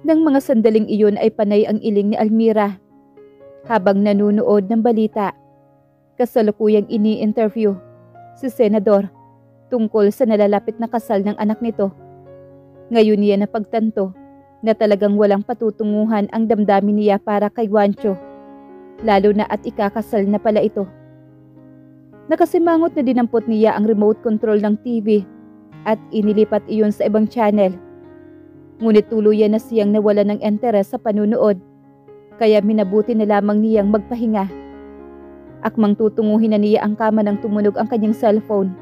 Nang mga sandaling iyon ay panay ang iling ni Almira habang nanunood ng balita. Kasalukuyang ini-interview si Senador tungkol sa nalalapit na kasal ng anak nito. Ngayon niya napagtanto na talagang walang patutunguhan ang damdamin niya para kay Juancho, lalo na at ikakasal na pala ito. Nakasimangot na dinampot niya ang remote control ng TV at inilipat iyon sa ibang channel. Ngunit tuluyan na siyang nawala ng interes sa panunood, kaya minabuti na lamang niyang magpahinga. Akmang tutunguhin na niya ang kama nang tumunog ang kanyang cellphone.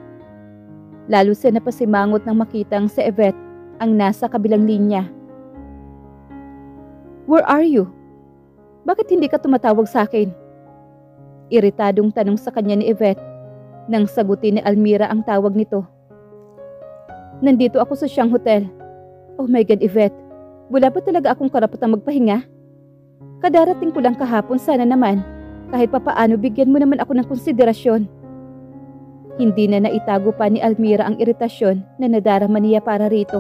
Lalo siya napasimangot nang makitang si Yvette ang nasa kabilang linya. "Where are you? Bakit hindi ka tumatawag sa akin?" Iritadong tanong sa kanya ni Yvette nang sagutin ni Almira ang tawag nito. "Nandito ako sa Siyang Hotel." "Oh my God, Yvette. Wala ba talaga akong karapatang magpahinga? Kadarating ko lang kahapon, sana naman kahit papaano bigyan mo naman ako ng konsiderasyon." Hindi na naitago pa ni Almira ang iritasyon na nadarama niya para rito.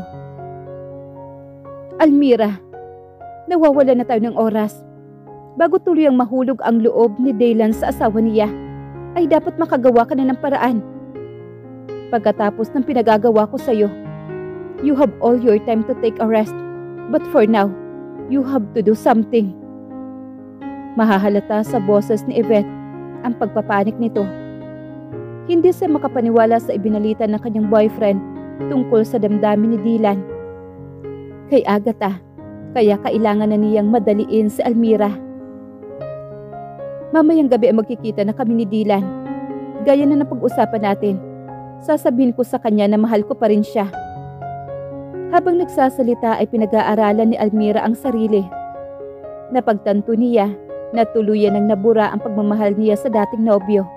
"Almira, nawawala na tayo ng oras. Bago tuluyang mahulog ang loob ni Daylan sa asawa niya, ay dapat makagawa ka na ng paraan. Pagkatapos ng pinagagawa ko sa'yo, you have all your time to take a rest. But for now, you have to do something." Mahahalata sa boses ni Yvette ang pagpapanik nito. Hindi siya makapaniwala sa ibinalita ng kanyang boyfriend tungkol sa damdamin ni Dylan kay Agatha, kaya kailangan na niyang madaliin si Almira. "Mamayang gabi ay magkikita na kami ni Dylan. Gaya na napag-usapan natin, sasabihin ko sa kanya na mahal ko pa rin siya." Habang nagsasalita ay pinag-aaralan ni Almira ang sarili. Napagtanto niya na tuluyan ng nabura ang pagmamahal niya sa dating nobyo.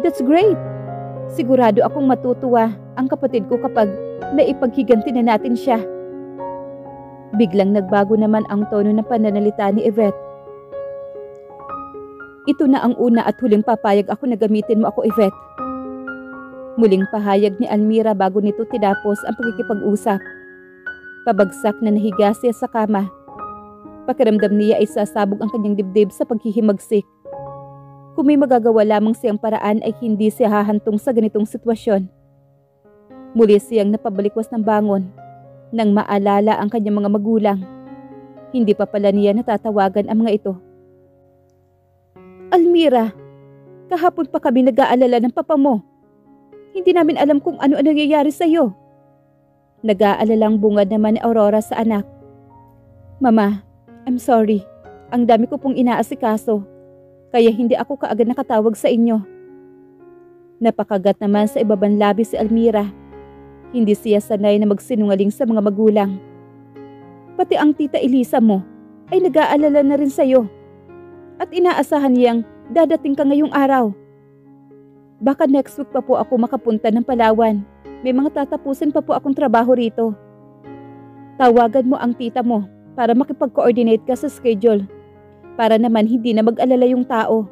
"That's great! Sigurado akong matutuwa ang kapatid ko kapag naipaghiganti na natin siya." Biglang nagbago naman ang tono ng pananalita ni Yvette. "Ito na ang una at huling papayag ako na gamitin mo ako, Yvette." Muling pahayag ni Almira bago nito tinapos ang pagkikipag-usap. Pabagsak na nahiga siya sa kama. Pakiramdam niya ay sasabog ang kanyang dibdib sa paghihimagsik. Kung may magagawa lamang siyang paraan ay hindi siya hahantong sa ganitong sitwasyon. Muli siyang napabalikwas ng bangon nang maalala ang kanyang mga magulang. Hindi pa pala niya natatawagan ang mga ito. "Almira, kahapon pa kami nag-aalala ng papa mo. Hindi namin alam kung ano ang nangyayari sa iyo." Nag-aalalang bungad naman ni Aurora sa anak. "Mama, I'm sorry. Ang dami ko pong inaasikaso, kaya hindi ako kaagad nakatawag sa inyo." Napakagat naman sa ibabang labi si Almira. Hindi siya sanay na magsinungaling sa mga magulang. "Pati ang tita Elisa mo ay nag-aalala na rin sa iyo. At inaasahan niyang dadating ka ngayong araw. Baka next week pa po ako makapunta ng Palawan. May mga tatapusin pa po akong trabaho rito. Tawagan mo ang tita mo para makipag-coordinate ka sa schedule. Para naman hindi na mag-alala yung tao."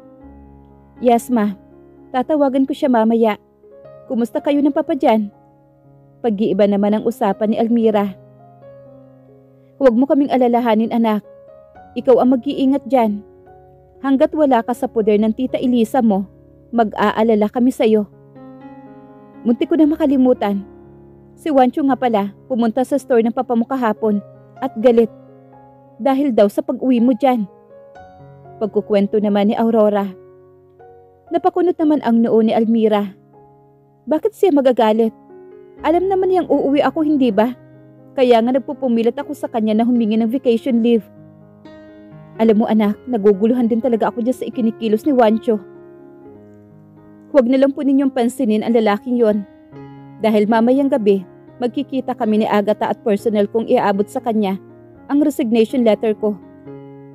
"Yes, ma. Tatawagan ko siya mamaya. Kumusta kayo ng papa dyan?" Pag-iiba naman ang usapan ni Almira. "Huwag mo kaming alalahanin, anak. Ikaw ang mag-iingat dyan. Hanggat wala ka sa poder ng tita Elisa mo, mag-aalala kami sa'yo." Muntik ko na makalimutan. Si Juancho nga pala pumunta sa store ng papa mo kahapon at galit dahil daw sa pag-uwi mo dyan. Pagkukwento naman ni Aurora. Napakunot naman ang noo ni Almira. Bakit siya magagalit? Alam naman niyang uuwi ako, hindi ba? Kaya nga nagpupumilit ako sa kanya na humingi ng vacation leave. Alam mo anak, naguguluhan din talaga ako dyan sa ikinikilos ni Juancho. Huwag na lang po ninyong pansinin ang lalaking yon. Dahil mamayang gabi, magkikita kami ni Agatha at personal kong iaabot sa kanya ang resignation letter ko.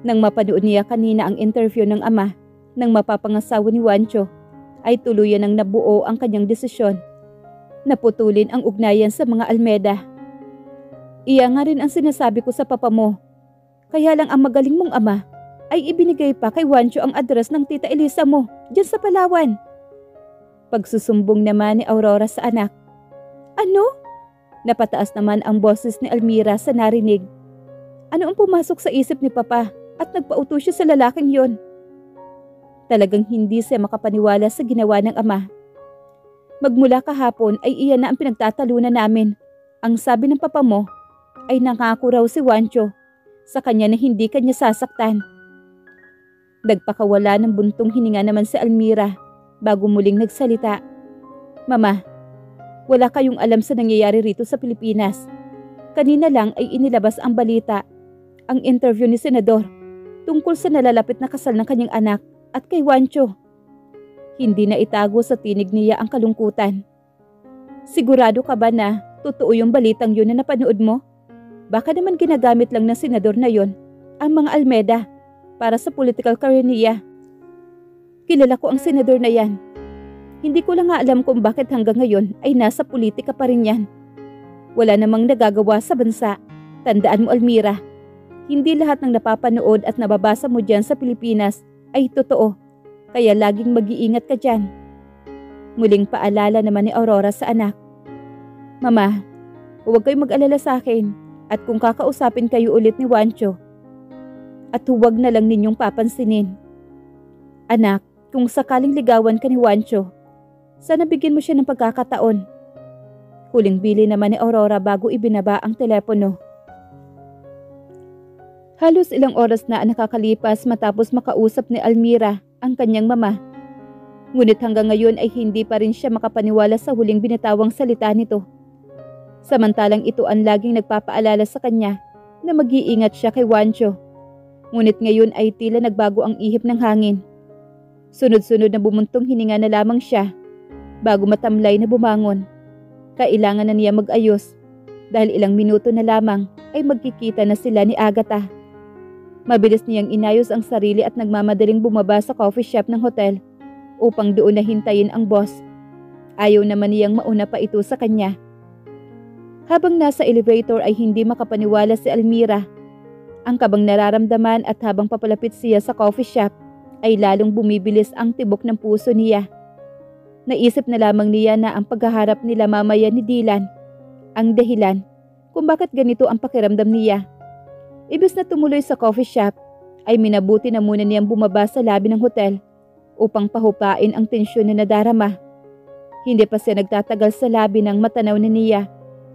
Nang mapanood niya kanina ang interview ng ama ng mapapangasawa ni Juancho, ay tuluyan ng nabuo ang kanyang desisyon. Naputulin ang ugnayan sa mga Almeda. Iya nga rin ang sinasabi ko sa papa mo. Kaya lang ang magaling mong ama ay ibinigay pa kay Juancho ang address ng tita Elisa mo dyan sa Palawan. Pagsusumbong naman ni Aurora sa anak. Ano? Napataas naman ang boses ni Almira sa narinig. Ano ang pumasok sa isip ni Papa at nagpauto siya sa lalaking yon? Talagang hindi siya makapaniwala sa ginawa ng ama. Magmula kahapon ay iyan na ang pinagtatalunan namin. Ang sabi ng Papa mo ay nangako raw si Juancho sa kanya na hindi kanya sasaktan. Nagpakawala ng buntong hininga naman si Almira bago muling nagsalita. Mama, wala kayong alam sa nangyayari rito sa Pilipinas. Kanina lang ay inilabas ang balita, ang interview ni Senador tungkol sa nalalapit na kasal ng kanyang anak at kay Juancho. Hindi na itago sa tinig niya ang kalungkutan. Sigurado ka ba na totoo yung balitang yun na napanood mo? Baka naman ginagamit lang ng senador na yon ang mga Almeda para sa political career niya. Kilala ko ang senador na yan. Hindi ko lang alam kung bakit hanggang ngayon ay nasa politika pa rin yan. Wala namang nagagawa sa bansa. Tandaan mo, Almira, hindi lahat ng napapanood at nababasa mo dyan sa Pilipinas ay totoo. Kaya laging mag-iingat ka dyan. Muling paalala naman ni Aurora sa anak. Mama, huwag kayong mag-alala sa akin at kung kakausapin kayo ulit ni Juancho. At huwag na lang ninyong papansinin. Anak, kung sakaling ligawan ka ni Juancho, sana bigyan mo siya ng pagkakataon. Huling bili naman ni Aurora bago ibinaba ang telepono. Halos ilang oras na ang nakakalipas matapos makausap ni Almira ang kanyang mama. Ngunit hanggang ngayon ay hindi pa rin siya makapaniwala sa huling binitawang salita nito. Samantalang ito ang laging nagpapaalala sa kanya na mag-iingat siya kay Juancho. Ngunit ngayon ay tila nagbago ang ihip ng hangin. Sunod-sunod na bumuntong hininga na lamang siya bago matamlay na bumangon. Kailangan na niya mag-ayos dahil ilang minuto na lamang ay magkikita na sila ni Agatha. Mabilis niyang inayos ang sarili at nagmamadaling bumaba sa coffee shop ng hotel upang doon na hintayin ang boss. Ayaw naman niyang mauna pa ito sa kanya. Habang nasa elevator ay hindi makapaniwala si Almira. Ang kabang nararamdaman at habang papalapit siya sa coffee shop ay lalong bumibilis ang tibok ng puso niya. Naisip na lamang niya na ang paghaharap nila mamaya ni Dylan ang dahilan kung bakit ganito ang pakiramdam niya. Ibis na tumuloy sa coffee shop, ay minabuti na muna niyang bumaba sa labi ng hotel upang pahupain ang tensyon na nadarama. Hindi pa siya nagtatagal sa labi nang matanaw na niya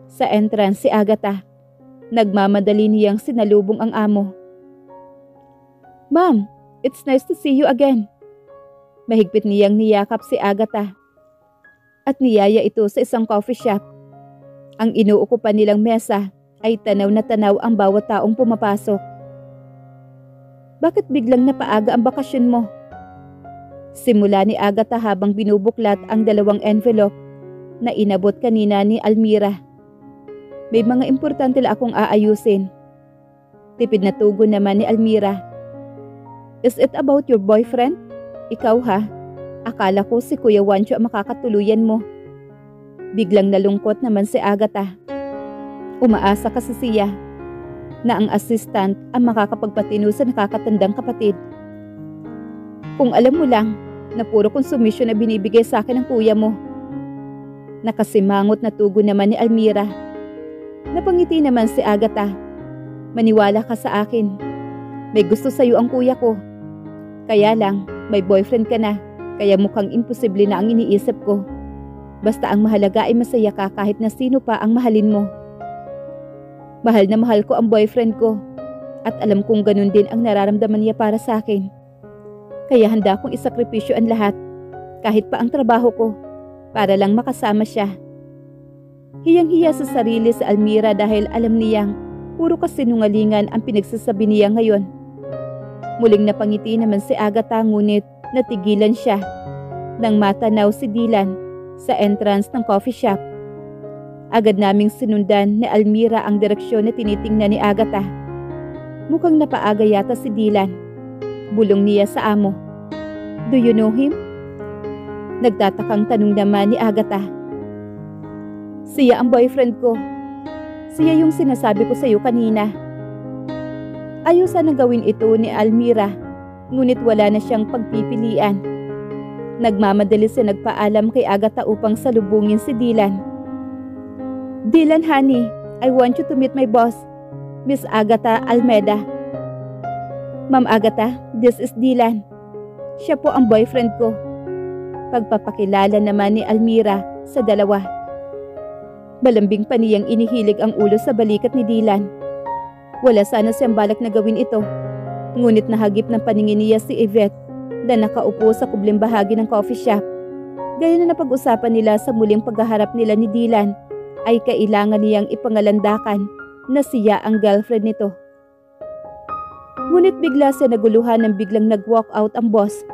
sa entrance si Agatha. Nagmamadali niyang sinalubong ang amo. Ma'am, it's nice to see you again. Mahigpit niyang niyakap si Agatha at niyaya ito sa isang coffee shop. Ang inuukupan nilang mesa ay tanaw na tanaw ang bawat taong pumapasok. Bakit biglang napaaga ang bakasyon mo? Simula ni Agatha habang binubuklat ang 2 envelope na inabot kanina ni Almira. May mga importante lang akong aayusin. Tipid na tugon naman ni Almira. Is it about your boyfriend? Ikaw ha? Akala ko si Kuya Juancho ang makakatuluyan mo. Biglang nalungkot naman si Agatha. Umaasa kasi siya na ang assistant ang makakapagpatino sa nakakatandang kapatid. Kung alam mo lang na puro konsumisyon na binibigay sa akin ng kuya mo. Nakasimangot na tugon naman ni Almira. Napangiti naman si Agatha. Maniwala ka sa akin. May gusto sa'yo ang kuya ko. Kaya lang, may boyfriend ka na, kaya mukhang imposible na ang iniisip ko. Basta ang mahalaga ay masaya ka kahit na sino pa ang mahalin mo. Mahal na mahal ko ang boyfriend ko at alam kong ganun din ang nararamdaman niya para sa akin. Kaya handa kong isakripisyo ang lahat, kahit pa ang trabaho ko, para lang makasama siya. Hiyang-hiya sa sarili sa Almira dahil alam niyang puro kasinungalingan ang pinagsasabi niya ngayon. Muling napangiti naman si Agatha ngunit natigilan siya nang matanaw si Dylan sa entrance ng coffee shop. Agad naming sinundan ni Almira ang direksyon na tinitingnan ni Agatha. Mukhang napaaga yata si Dylan. Bulong niya sa amo. Do you know him? Nagtatakang tanong naman ni Agatha. Siya ang boyfriend ko. Siya yung sinasabi ko sa iyo kanina. Ayaw sanang gawin ito ni Almira, ngunit wala na siyang pagpipilian. Nagmamadali siya nagpaalam kay Agatha upang salubungin si Dylan. Dylan, honey, I want you to meet my boss. Miss Agatha Almeda. Ma'am Agatha, this is Dylan. Siya po ang boyfriend ko. Pagpapakilala naman ni Almira sa dalawa. Malambing pa niyang inihilig ang ulo sa balikat ni Dylan. Wala sana siyang balak na gawin ito. Ngunit nahagip ng paningin niya si Yvette na nakaupo sa kubling bahagi ng coffee shop. Gaya na napag-usapan nila sa muling paghaharap nila ni Dylan, ay kailangan niyang ipangalandakan na siya ang girlfriend nito. Ngunit bigla siya naguluhan nang biglang nag-walk out ang boss.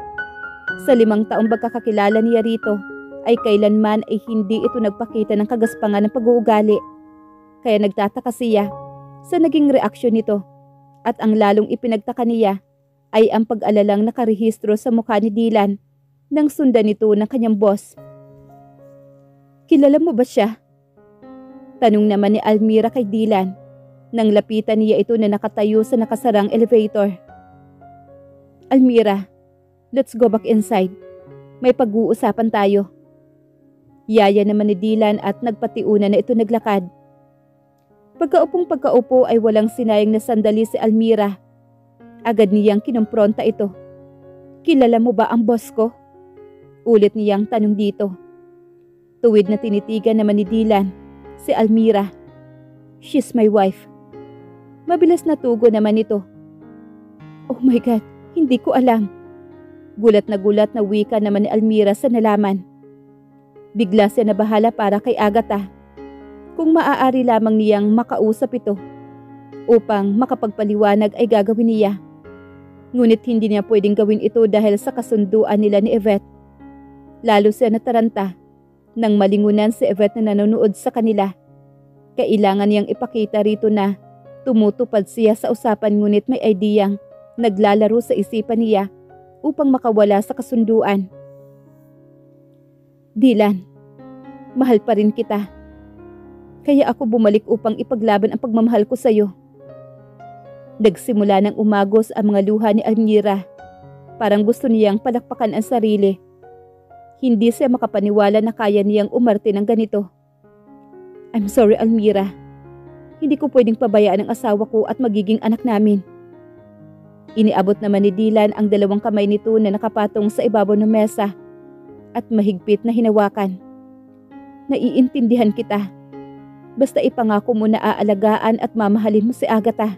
Sa 5 taong pagkakakilala niya rito, ay kailanman ay hindi ito nagpakita ng kagaspangan ng pag-uugali. Kaya nagtataka siya sa naging reaksyon nito, at ang lalong ipinagtaka niya ay ang pag-alalang nakarehistro sa mukha ni Dylan nang sundan nito ng kanyang boss. Kilala mo ba siya? Tanong naman ni Almira kay Dylan nang lapitan niya ito na nakatayo sa nakasarang elevator. Almira, let's go back inside. May pag-uusapan tayo. Yaya naman ni Dylan at nagpatiuna na ito naglakad. Pagkaupo ay walang sinayang na sandali si Almira. Agad niyang kinumpronta ito. Kilala mo ba ang boss ko? Ulit niyang tanong dito. Tuwid na tinitigan naman ni Dylan si Almira. She's my wife. Mabilis na tugo naman ito. Oh my God, hindi ko alam. Gulat na wika naman ni Almira sa nalaman. Bigla siya nabahala para kay Agatha. Kung maaari lamang niyang makausap ito upang makapagpaliwanag ay gagawin niya. Ngunit hindi niya pwedeng gawin ito dahil sa kasunduan nila ni Yvette. Lalo siya nataranta nang malingunan si Yvette na nanonood sa kanila. Kailangan niyang ipakita rito na tumutupad siya sa usapan, ngunit may ideyang naglalaro sa isipan niya upang makawala sa kasunduan. Dylan, mahal pa rin kita. Kaya ako bumalik upang ipaglaban ang pagmamahal ko sa iyo. Nagsimula ng umagos ang mga luha ni Almira. Parang gusto niyang palakpakan ang sarili. Hindi siya makapaniwala na kaya niyang umarte ng ganito. I'm sorry, Almira. Hindi ko pwedeng pabayaan ang asawa ko at magiging anak namin. Iniabot naman ni Dylan ang 2 kamay nito na nakapatong sa ibabaw ng mesa at mahigpit na hinawakan. Naiintindihan kita. Basta ipangako mo na aalagaan at mamahalin mo si Agatha.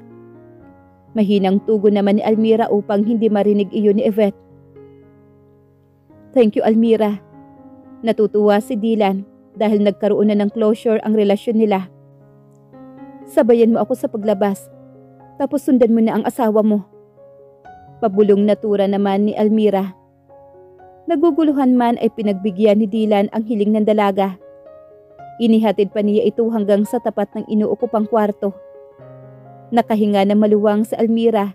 Mahinang tugon naman ni Almira upang hindi marinig iyon ni Yvette. Thank you, Almira. Natutuwa si Dylan dahil nagkaroon na ng closure ang relasyon nila. Sabayan mo ako sa paglabas, tapos sundan mo na ang asawa mo. Pabulong natura naman ni Almira. Naguguluhan man ay pinagbigyan ni Dylan ang hiling ng dalaga. Inihatid pa niya ito hanggang sa tapat ng inuukupang kwarto. Nakahinga na maluwang si Almira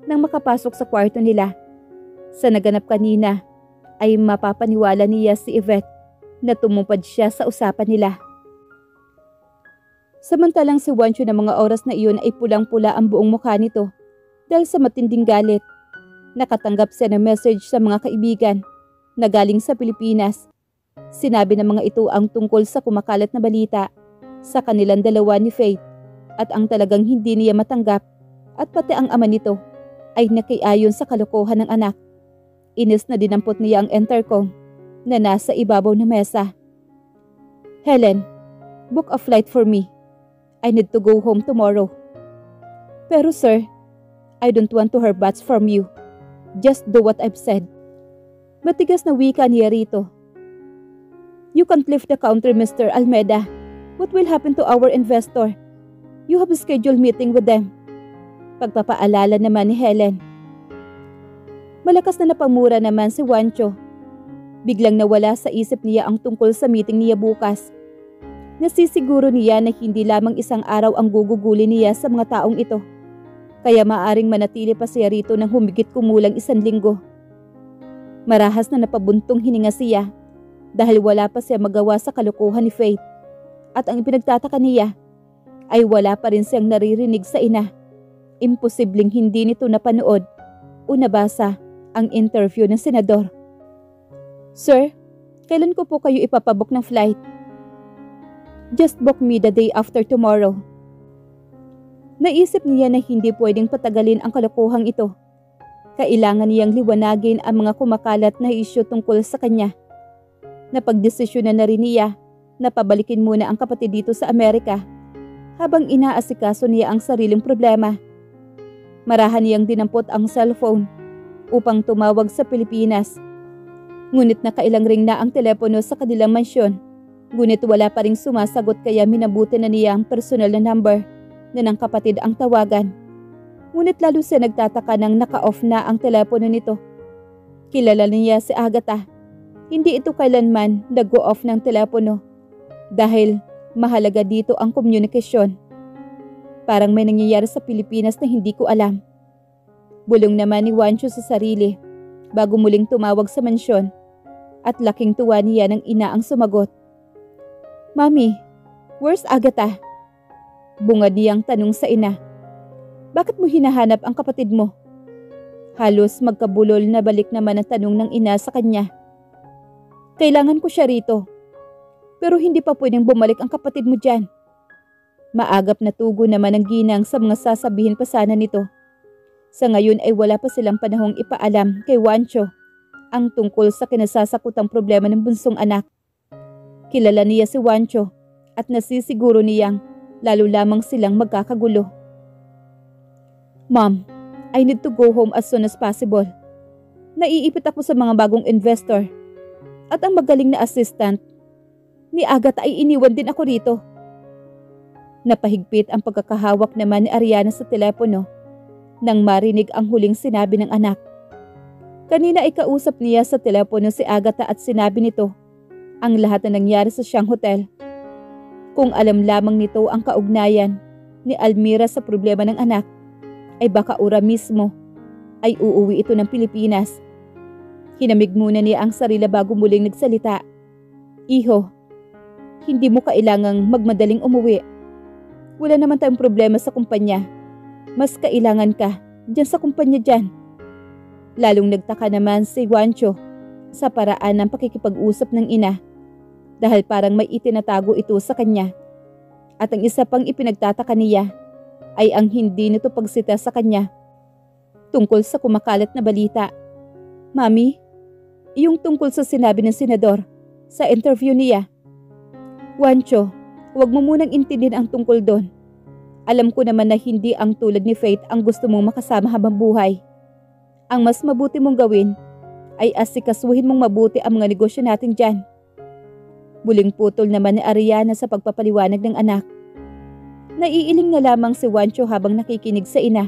nang makapasok sa kwarto nila. Sa naganap kanina ay mapapaniwala niya si Yvette na tumupad siya sa usapan nila. Samantalang si Juancho na mga oras na iyon ay pulang-pula ang buong mukha nito dahil sa matinding galit. Nakatanggap siya ng message sa mga kaibigan na galing sa Pilipinas. Sinabi ng mga ito ang tungkol sa kumakalat na balita sa kanilang dalawa ni Faith at ang talagang hindi niya matanggap, at pati ang ama nito ay nakiayon sa kalokohan ng anak. Inis na dinampot niya ang intercom na nasa ibabaw ng mesa. Helen, book a flight for me. I need to go home tomorrow. Pero sir, I don't want to hear bats from you. Just do what I've said. Matigas na wika niya rito. You can't leave the country, Mr. Almeda. What will happen to our investor? You have a scheduled meeting with them. Pagpapaalala naman ni Helen. Malakas na napamura naman si Juancho. Biglang nawala sa isip niya ang tungkol sa meeting niya bukas. Nasisiguro niya na hindi lamang isang araw ang guguguli niya sa mga taong ito. Kaya maaring manatili pa siya rito ng humigit kumulang 1 linggo. Marahas na napabuntong hininga siya dahil wala pa siya magawa sa kalokohan ni Faith. At ang ipinagtataka niya ay wala pa rin siyang naririnig sa ina. Imposibleng hindi nito napanood o nabasa ang interview ng senador. Sir, kailan ko po kayo ipapabook ng flight? Just book me the day after tomorrow. Naisip niya na hindi pwedeng patagalin ang kalokohang ito. Kailangan niyang liwanagin ang mga kumakalat na isyu tungkol sa kanya. Napagdesisyonan na rin niya na pabalikin muna ang kapatid dito sa Amerika habang inaasikaso niya ang sariling problema. Marahan niyang dinampot ang cellphone upang tumawag sa Pilipinas. Ngunit nakailang ring na ang telepono sa kanilang mansyon. Ngunit wala pa ring sumasagot kaya minabuti na niya ang personal na number na ng kapatid ang tawagan. Ngunit lalo siya nagtataka nang naka-off na ang telepono nito. Kilala niya si Agatha. Hindi ito kailanman nag-go off ng telepono dahil mahalaga dito ang komunikasyon. Parang may nangyayari sa Pilipinas na hindi ko alam. Bulong naman ni Juancho sa sarili bago muling tumawag sa mansyon at laking tuwa niya nang ina ang sumagot. "Mami, where's Agatha?" Bungad niyang tanong sa ina. "Bakit mo hinahanap ang kapatid mo?" Halos magkabulol na balik naman ang tanong ng ina sa kanya. "Kailangan ko siya rito. Pero hindi pa pwedeng bumalik ang kapatid mo dyan." Maagap na tugo naman ang ginang sa mga sasabihin pa sana nito. Sa ngayon ay wala pa silang panahong ipaalam kay Juancho ang tungkol sa kinasasakutang problema ng bunsong anak. Kilala niya si Juancho at nasisiguro niyang lalo lamang silang magkakagulo. "Mom, I need to go home as soon as possible. Naiipit ako sa mga bagong investor at ang magaling na assistant ni Agatha ay iniwan din ako rito." Napahigpit ang pagkakahawak naman ni Ariana sa telepono nang marinig ang huling sinabi ng anak. Kanina ay kausap niya sa telepono si Agatha at sinabi nito ang lahat na nangyari sa siyang hotel. Kung alam lamang nito ang kaugnayan ni Almira sa problema ng anak, ay baka ora mismo ay uuwi ito ng Pilipinas. Hinamig muna niya ang sarili bago muling nagsalita. "Iho, hindi mo kailangang magmadaling umuwi. Wala naman tayong problema sa kumpanya. Mas kailangan ka dyan sa kumpanya dyan." Lalong nagtaka naman si Juancho sa paraan ng pakikipag-usap ng ina dahil parang may itinatago ito sa kanya. At ang isa pang ipinagtataka niya ay ang hindi nito pagsita sa kanya tungkol sa kumakalat na balita. "Mami, yung tungkol sa sinabi ng senador sa interview niya." "Juancho, huwag mo munang intindihin ang tungkol doon. Alam ko naman na hindi ang tulad ni Faith ang gusto mong makasama habang buhay. Ang mas mabuti mong gawin ay asikasuhin mong mabuti ang mga negosyo natin dyan." Buling putol naman ni Ariana sa pagpapaliwanag ng anak. Naiiling na lamang si Juancho habang nakikinig sa ina.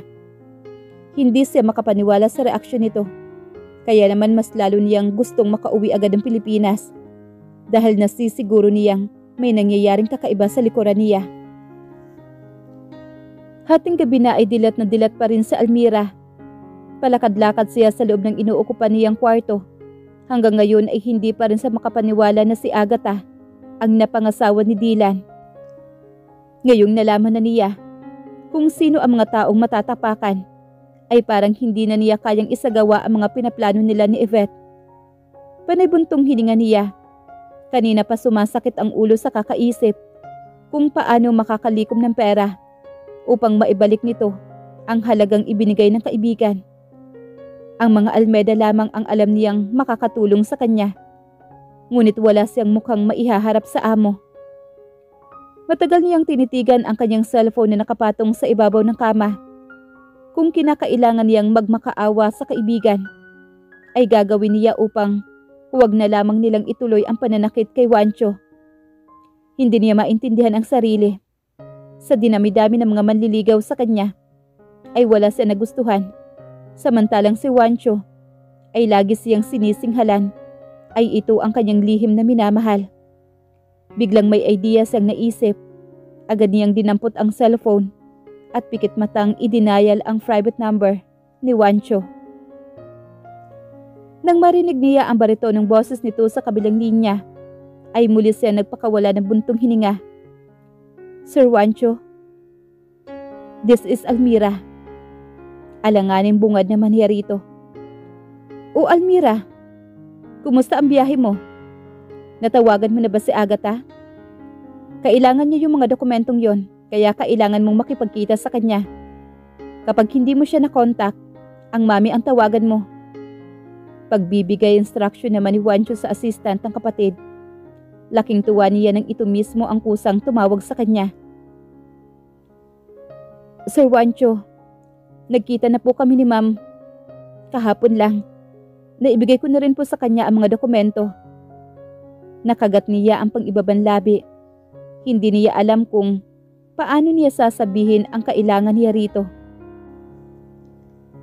Hindi siya makapaniwala sa reaksyon nito. Kaya naman mas lalo niyang gustong makauwi agad ng Pilipinas dahil nasisiguro niyang may nangyayaring kakaiba sa likuran niya. Hating gabi na ay dilat na dilat pa rin sa Almira. Palakad-lakad siya sa loob ng inuukupan niyang kwarto. Hanggang ngayon ay hindi pa rin sa makapaniwala na si Agatha ang napangasawa ni Dylan. Ngayong nalaman na niya kung sino ang mga taong matatapakan, ay parang hindi na niya kayang isagawa ang mga pinaplano nila ni Yvette. Panay buntong hininga niya. Kanina pa sumasakit ang ulo sa kakaisip kung paano makakalikom ng pera upang maibalik nito ang halagang ibinigay ng kaibigan. Ang mga Almeda lamang ang alam niyang makakatulong sa kanya. Ngunit wala siyang mukhang maihaharap sa amo. Matagal niyang tinitigan ang kanyang cellphone na nakapatong sa ibabaw ng kama. Kung kinakailangan niyang magmakaawa sa kaibigan, ay gagawin niya upang huwag na lamang nilang ituloy ang pananakit kay Juancho. Hindi niya maintindihan ang sarili. Sa dinami-dami ng mga manliligaw sa kanya, ay wala siya nagustuhan. Samantalang si Juancho ay lagi siyang sinisinghalan, ay ito ang kanyang lihim na minamahal. Biglang may idea siyang naisip. Agad niyang dinampot ang cellphone at pikit matang idinayal ang private number ni Juancho. Nang marinig niya ang barito ng boses nito sa kabilang linya, ay muli siya nagpakawala ng buntong hininga. "Sir Juancho, this is Almira." Alanganing bungad naman niya rito. "O Almira, kumusta ang biyahe mo? Natawagan mo na ba si Agatha? Kailangan niya yung mga dokumentong yon. kaya kailangan mong makipagkita sa kanya. Kapag hindi mo siya na-contact, ang mami ang tawagan mo. Pagbibigay instruction naman ni Juancho sa assistant ng kapatid. Laking tuwa niya nang ito mismo ang kusang tumawag sa kanya. Sir Juancho, nagkita na po kami ni ma'am. Kahapon lang. Naibigay ko na rin po sa kanya ang mga dokumento. Nakagat niya ang pang-ibabang labi. Hindi niya alam kung paano niya sasabihin ang kailangan niya rito.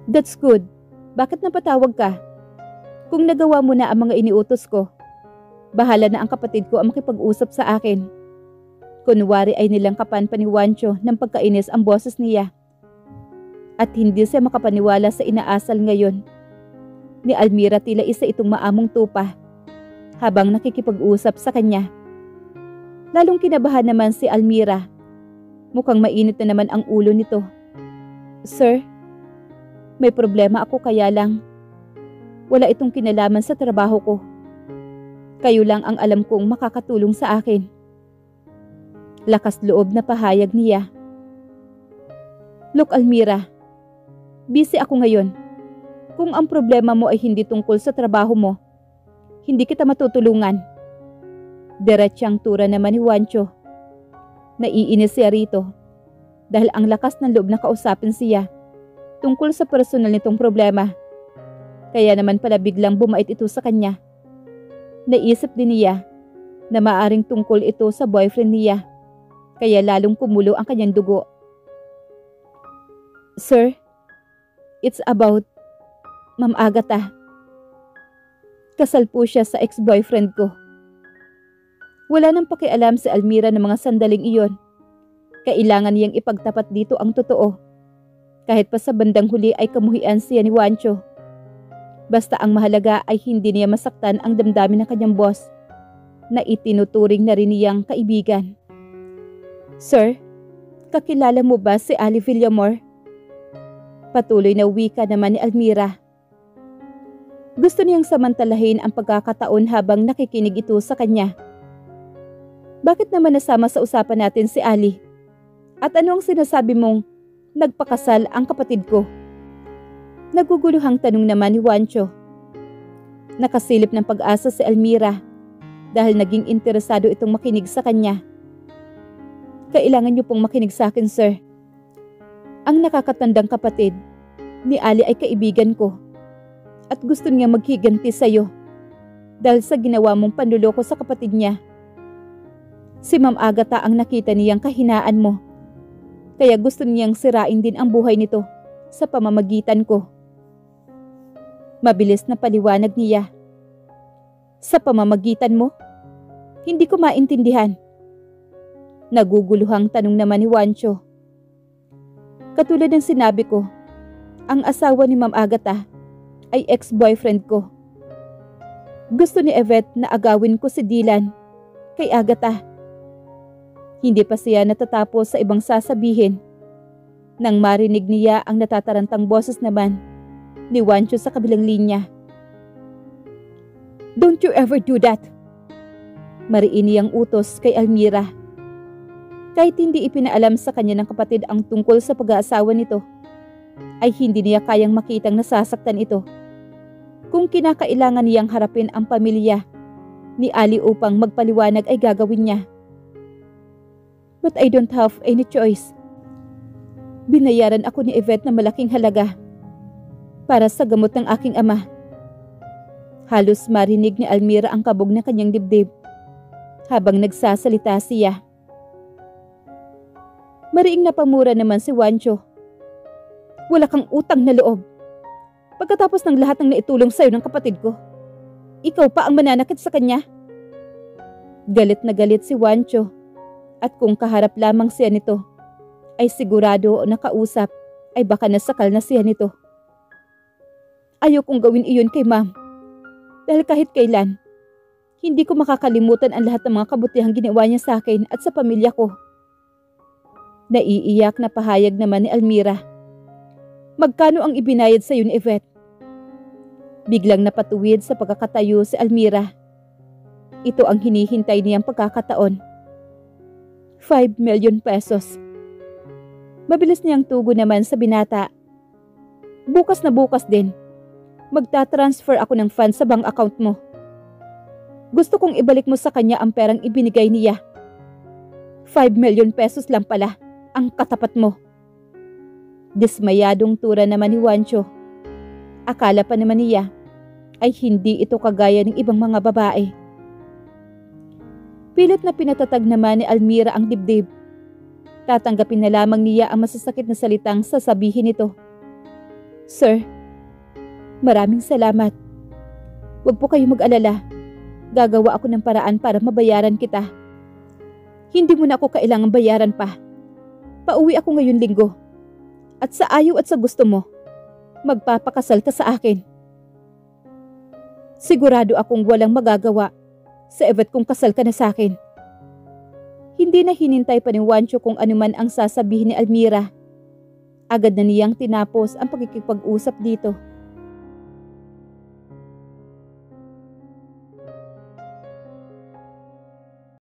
That's good. Bakit napatawag ka? Kung nagawa mo na ang mga iniutos ko, bahala na ang kapatid ko ang makipag-usap sa akin. Kunwari ay nilangkapan pa ni Juancho ng pagkainis ang boses niya. At hindi siya makapaniwala sa inaasal ngayon. Ni Almira tila isa itong maamong tupa habang nakikipag-usap sa kanya. Lalong kinabahan naman si Almira. Mukhang mainit na naman ang ulo nito. Sir, may problema ako kaya lang. Wala itong kinalaman sa trabaho ko. Kayo lang ang alam kong makakatulong sa akin. Lakas loob na pahayag niya. Look Almira, busy ako ngayon. Kung ang problema mo ay hindi tungkol sa trabaho mo, hindi kita matutulungan. Diretsang tura naman ni Juancho. Naiinis siya rito dahil ang lakas ng loob na kausapin siya tungkol sa personal nitong problema. Kaya naman pala biglang bumait ito sa kanya. Naisip din niya na maaring tungkol ito sa boyfriend niya. Kaya lalong kumulo ang kanyang dugo. Sir, it's about Ma'am Agatha. Kasal po siya sa ex-boyfriend ko. Wala nang pakialam si Almira ng mga sandaling iyon. Kailangan niyang ipagtapat dito ang totoo. Kahit pa sa bandang huli ay kamuhian siya ni Juancho. Basta ang mahalaga ay hindi niya masaktan ang damdamin ng kanyang boss na itinuturing na rin niyang kaibigan. Sir, kakilala mo ba si Ali Villamor? Patuloy na wika naman ni Almira. Gusto niyang samantalahin ang pagkakataon habang nakikinig ito sa kanya. Bakit naman nasama sa usapan natin si Ali? At ano ang sinasabi mong nagpakasal ang kapatid ko? Naguguluhang tanong naman ni Juancho. Nakasilip ng pag-asa si Almira dahil naging interesado itong makinig sa kanya. Kailangan niyo pong makinig sa akin, sir. Ang nakakatandang kapatid ni Ali ay kaibigan ko at gusto niya maghiganti sa iyo dahil sa ginawa mong panluloko sa kapatid niya. Si Ma'am Agatha ang nakita niyang kahinaan mo. Kaya gusto niyang sirain din ang buhay nito sa pamamagitan ko. Mabilis na paliwanag niya. Sa pamamagitan mo? Hindi ko maintindihan. Naguguluhang tanong naman ni Juancho. Katulad ng sinabi ko, ang asawa ni Ma'am Agatha ay ex-boyfriend ko. Gusto ni Yvette na agawin ko si Dylan kay Agatha. Hindi pa siya natatapos sa ibang sasabihin nang marinig niya ang natatarantang boses naman ni Juancho sa kabilang linya. Don't you ever do that! Mariini ang utos kay Almira. Kahit hindi ipinaalam sa kanya ng kapatid ang tungkol sa pag-aasawa nito, ay hindi niya kayang makitang nasasaktan ito. Kung kinakailangan niyang harapin ang pamilya ni Ali upang magpaliwanag ay gagawin niya. But I don't have any choice. Binayaran ako ni Yvette na malaking halaga para sa gamot ng aking ama. Halos marinig ni Almira ang kabog ng kanyang dibdib habang nagsasalita siya. Mariing napamura naman si Juancho. Wala kang utang na loob. Pagkatapos ng lahat ng naitulong sa'yo ng kapatid ko, ikaw pa ang mananakit sa kanya. Galit na galit si Juancho. At kung kaharap lamang siya nito, ay sigurado o nakausap ay baka nasakal na siya nito. Ayokong gawin iyon kay ma'am. Dahil kahit kailan, hindi ko makakalimutan ang lahat ng mga kabutihang ginawa niya sa akin at sa pamilya ko. Naiiyak na pahayag naman ni Almira. Magkano ang ibinayad sa iyo ni Yvette? Biglang napatuwid sa pagkakatayo si Almira. Ito ang hinihintay niyang pagkakataon. 5 million pesos. Mabilis niyang tugo naman sa binata. Bukas na bukas din. Magta-transfer ako ng funds sa bank account mo. Gusto kong ibalik mo sa kanya ang perang ibinigay niya. 5 million pesos lang pala ang katapat mo. Dismayadong tura naman ni Juancho. Akala pa naman niya ay hindi ito kagaya ng ibang mga babae. Pilit na pinatatag naman ni Almira ang dibdib. Tatanggapin na lamang niya ang masasakit na salitang sasabihin nito. Sir, maraming salamat. Huwag po kayo mag-alala. Gagawa ako ng paraan para mabayaran kita. Hindi mo na ako kailangang bayaran pa. Pauwi ako ngayon linggo. At sa ayaw at sa gusto mo, magpapakasal ka sa akin. Sigurado akong walang magagawa sa evet kung kasal ka na sa akin. Hindi na hinintay pa ni Juancho kung ano man ang sasabihin ni Almira. Agad na niyang tinapos ang pagkikipag-usap dito.